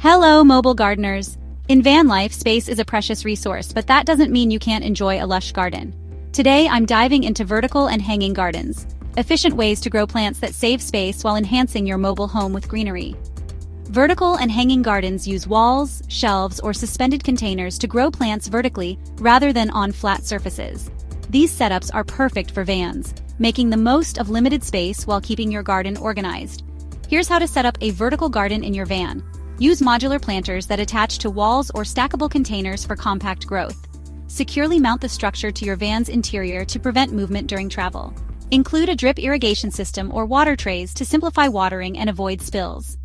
Hello, mobile gardeners. In van life, space is a precious resource, but that doesn't mean you can't enjoy a lush garden. Today, I'm diving into vertical and hanging gardens, efficient ways to grow plants that save space while enhancing your mobile home with greenery. Vertical and hanging gardens use walls, shelves, or suspended containers to grow plants vertically rather than on flat surfaces. These setups are perfect for vans, making the most of limited space while keeping your garden organized. Here's how to set up a vertical garden in your van. Use modular planters that attach to walls or stackable containers for compact growth. Securely mount the structure to your van's interior to prevent movement during travel. Include a drip irrigation system or water trays to simplify watering and avoid spills.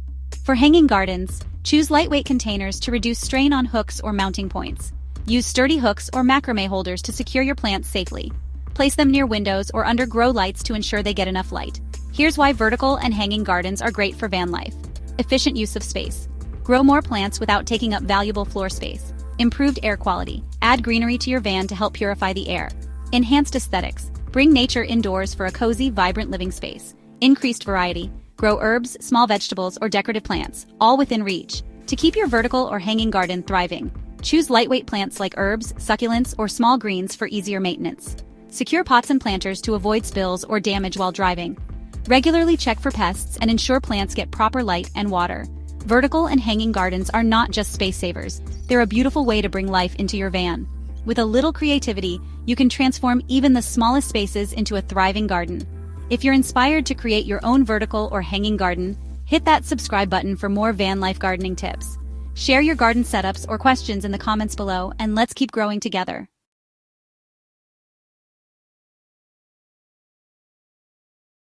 For hanging gardens, choose lightweight containers to reduce strain on hooks or mounting points. Use sturdy hooks or macramé holders to secure your plants safely. Place them near windows or under grow lights to ensure they get enough light. Here's why vertical and hanging gardens are great for van life. Efficient use of space. Grow more plants without taking up valuable floor space. Improved air quality. Add greenery to your van to help purify the air. Enhanced aesthetics. Bring nature indoors for a cozy, vibrant living space. Increased variety. Grow herbs, small vegetables, or decorative plants, all within reach. To keep your vertical or hanging garden thriving, choose lightweight plants like herbs, succulents, or small greens for easier maintenance. Secure pots and planters to avoid spills or damage while driving. Regularly check for pests and ensure plants get proper light and water. Vertical and hanging gardens are not just space savers, they're a beautiful way to bring life into your van. With a little creativity, you can transform even the smallest spaces into a thriving garden. If you're inspired to create your own vertical or hanging garden, hit that subscribe button for more van life gardening tips. Share your garden setups or questions in the comments below, and let's keep growing together.